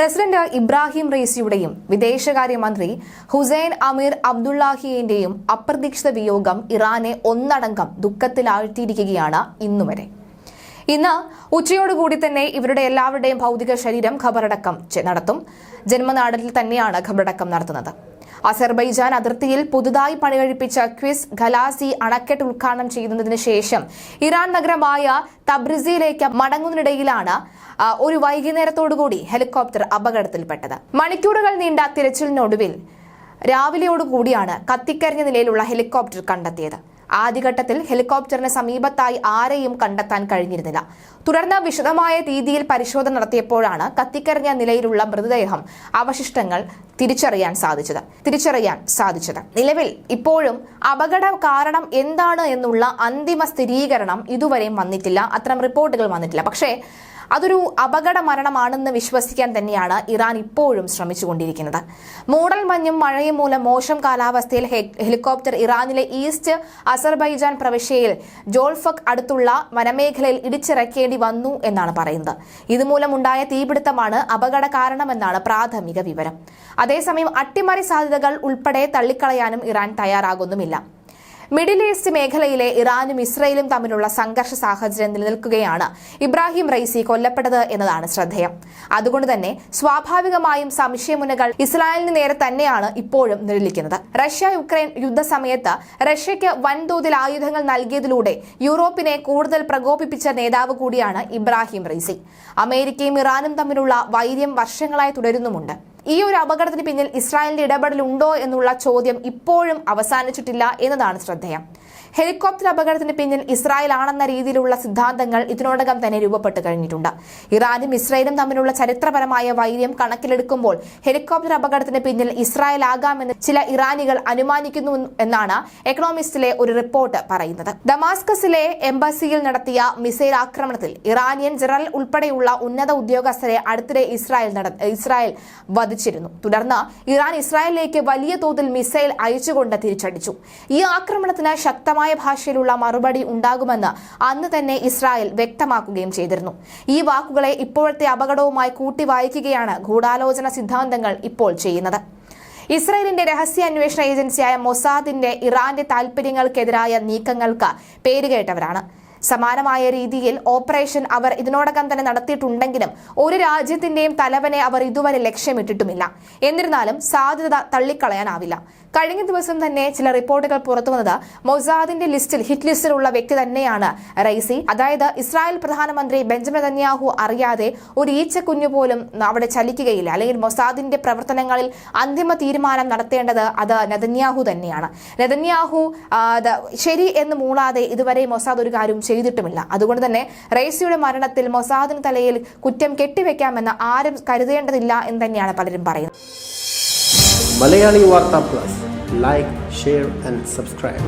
President Ibrahim റൈസിയുടെയും വിദേശകാര്യമന്ത്രി ഹുസൈൻ അമീർ അബ്ദുള്ളാഹിയന്റെയും അപ്രതീക്ഷിത വിയോഗം ഇറാനെ ഒന്നടങ്കം ദുഃഖത്തിലാഴ്ത്തിയിരിക്കുകയാണ് ഇന്നുവരെ. ഇന്ന് ഉച്ചയോടുകൂടി തന്നെ ഇവരുടെ എല്ലാവരുടെയും ഭൗതിക ശരീരം ഖബറടക്കം നടത്തും. ജന്മനാടിൽ തന്നെയാണ് ഖബറടക്കം നടത്തുന്നത്. അസർബൈജാൻ അതിർത്തിയിൽ പുതുതായി പണികഴിപ്പിച്ച ക്വിസ് ഖലാസി അണക്കെട്ട് ഉദ്ഘാടനം ചെയ്യുന്നതിന് ശേഷം ഇറാൻ നഗരമായ തബ്രിസിലേക്ക് മടങ്ങുന്നതിനിടയിലാണ് ഒരു വൈകുന്നേരത്തോടുകൂടി ഹെലികോപ്റ്റർ അപകടത്തിൽപ്പെട്ടത്. മണിക്കൂറുകൾ നീണ്ട തിരച്ചിലിനൊടുവിൽ രാവിലെയോടുകൂടിയാണ് കത്തിക്കരിഞ്ഞ നിലയിലുള്ള ഹെലികോപ്റ്റർ കണ്ടെത്തിയത്. ആദ്യഘട്ടത്തിൽ ഹെലികോപ്റ്ററിന് സമീപത്തായി ആരെയും കണ്ടെത്താൻ കഴിഞ്ഞിരുന്നില്ല. തുടർന്ന് വിശദമായ രീതിയിൽ പരിശോധന നടത്തിയപ്പോഴാണ് കത്തിക്കരിഞ്ഞ നിലയിലുള്ള മൃതദേഹം അവശിഷ്ടങ്ങൾ തിരിച്ചറിയാൻ സാധിച്ചത്. നിലവിൽ ഇപ്പോഴും അപകട കാരണം എന്താണ് എന്നുള്ള അന്തിമ സ്ഥിരീകരണം ഇതുവരെയും വന്നിട്ടില്ല. അത്തരം റിപ്പോർട്ടുകൾ വന്നിട്ടില്ല. പക്ഷേ അതൊരു അപകട മരണമാണെന്ന് വിശ്വസിക്കാൻ തന്നെയാണ് ഇറാൻ ഇപ്പോഴും ശ്രമിച്ചുകൊണ്ടിരിക്കുന്നത്. മൂടൽ മഞ്ഞും മഴയും മൂലം മോശം കാലാവസ്ഥയിൽ ഹെലികോപ്റ്റർ ഇറാനിലെ ഈസ്റ്റ് അസർബൈജാൻ പ്രവിശ്യയിൽ ജോൾഫക് അടുത്തുള്ള വനമേഖലയിൽ ഇടിച്ചിറക്കേണ്ടി വന്നു എന്നാണ് പറയുന്നത്. ഇതുമൂലമുണ്ടായ തീപിടുത്തമാണ് അപകട കാരണമെന്നാണ് പ്രാഥമിക വിവരം. അതേസമയം അട്ടിമറി സാധ്യതകൾ ഉൾപ്പെടെ തള്ളിക്കളയാനും ഇറാൻ തയ്യാറാകുന്നുമില്ല. മിഡിൽ ഈസ്റ്റ് മേഖലയിലെ ഇറാനും ഇസ്രയേലും തമ്മിലുള്ള സംഘർഷ സാഹചര്യം നിലനിൽക്കുകയാണ് ഇബ്രാഹിം റൈസി കൊല്ലപ്പെട്ടത് എന്നതാണ് ശ്രദ്ധേയം. അതുകൊണ്ട് തന്നെ സ്വാഭാവികമായും സംശയമുനകൾ ഇസ്രായേലിന് നേരെ തന്നെയാണ് ഇപ്പോഴും നിഴലിക്കുന്നത്. റഷ്യ യുക്രൈൻ യുദ്ധസമയത്ത് റഷ്യയ്ക്ക് വൻതോതിൽ ആയുധങ്ങൾ നൽകിയതിലൂടെ യൂറോപ്പിനെ കൂടുതൽ പ്രകോപിപ്പിച്ച നേതാവ് കൂടിയാണ് ഇബ്രാഹിം റൈസി. അമേരിക്കയും ഇറാനും തമ്മിലുള്ള വൈര്യം വർഷങ്ങളായി തുടരുന്നുമുണ്ട്. ഈ ഒരു അപകടത്തിന് പിന്നിൽ ഇസ്രായേലിന്റെ ഇടപെടലുണ്ടോ എന്നുള്ള ചോദ്യം ഇപ്പോഴും അവസാനിച്ചിട്ടില്ല എന്നതാണ് ശ്രദ്ധേയം. ഹെലികോപ്റ്റർ അപകടത്തിന് പിന്നിൽ ഇസ്രായേൽ ആണെന്ന രീതിയിലുള്ള സിദ്ധാന്തങ്ങൾ ഇതിനോടകം തന്നെ രൂപപ്പെട്ടു കഴിഞ്ഞിട്ടുണ്ട്. ഇറാനും ഇസ്രായേലും തമ്മിലുള്ള ചരിത്രപരമായ വൈര്യം കണക്കിലെടുക്കുമ്പോൾ ഹെലികോപ്റ്റർ അപകടത്തിന് പിന്നിൽ ഇസ്രായേൽ ആകാമെന്ന് ചില ഇറാനികൾ അനുമാനിക്കുന്നു എന്നാണ് എക്കണോമിസ്റ്റിലെ ഒരു റിപ്പോർട്ട് പറയുന്നത്. ദമാസ്കസിലെ എംബസിയിൽ നടത്തിയ മിസൈൽ ആക്രമണത്തിൽ ഇറാനിയൻ ജനറൽ ഉൾപ്പെടെയുള്ള ഉന്നത ഉദ്യോഗസ്ഥരെ അടുത്തിടെ ഇസ്രായേൽ വധിച്ചിരുന്നു. തുടർന്ന് ഇറാൻ ഇസ്രായേലിലേക്ക് വലിയ തോതിൽ മിസൈൽ അയച്ചുകൊണ്ട് തിരിച്ചടിച്ചു. ഈ ആക്രമണത്തിന് ശക്തമായ ഭാഷയിലുള്ള മറുപടി ഉണ്ടാകുമെന്ന് അന്ന് തന്നെ ഇസ്രായേൽ വ്യക്തമാക്കുകയും ചെയ്തിരുന്നു. ഈ വാക്കുകളെ ഇപ്പോഴത്തെ അപകടവുമായി കൂട്ടി വായിക്കുകയാണ് ഗൂഢാലോചന സിദ്ധാന്തങ്ങൾ ഇപ്പോൾ ചെയ്യുന്നത്. ഇസ്രായേലിന്റെ രഹസ്യാന്വേഷണ ഏജൻസിയായ മൊസാദിന്റെ ഇറാന്റെ താൽപര്യങ്ങൾക്കെതിരായ നീക്കങ്ങൾക്ക് പേരുകേട്ടവരാണ്. സമാനമായ രീതിയിൽ ഓപ്പറേഷൻ അവർ ഇതിനോടകം തന്നെ നടത്തിയിട്ടുണ്ടെങ്കിലും ഒരു രാജ്യത്തിന്റെയും തലവനെ അവർ ഇതുവരെ ലക്ഷ്യമിട്ടിട്ടുമില്ല. എന്നിരുന്നാലും സാധ്യത തള്ളിക്കളയാനാവില്ല. കഴിഞ്ഞ ദിവസം തന്നെ ചില റിപ്പോർട്ടുകൾ പുറത്തുവന്നത് മൊസാദിന്റെ ഹിറ്റ് ലിസ്റ്റിലുള്ള വ്യക്തി തന്നെയാണ് റൈസി. അതായത് ഇസ്രായേൽ പ്രധാനമന്ത്രി ബെഞ്ചമിൻ നെതന്യാഹു അറിയാതെ ഒരു ഈച്ചക്കുഞ്ഞു പോലും അവിടെ ചലിക്കുകയില്ല, അല്ലെങ്കിൽ മൊസാദിന്റെ പ്രവർത്തനങ്ങളിൽ അന്തിമ തീരുമാനം നടത്തേണ്ടത് അത് നെതന്യാഹു തന്നെയാണ്. നെതന്യാഹു ശരി എന്ന് മൂളാതെ ഇതുവരെ മൊസാദ് ഒരു കാര്യം ചെയ്തിട്ടുമില്ല. അതുകൊണ്ട് തന്നെ റൈസിയുടെ മരണത്തിൽ മൊസാദിന് തലയിൽ കുറ്റം കെട്ടിവെക്കാമെന്ന് ആരും കരുതേണ്ടതില്ല എന്ന് തന്നെയാണ് പലരും പറയുന്നത്. Malayali Warta Plus, like, share and subscribe.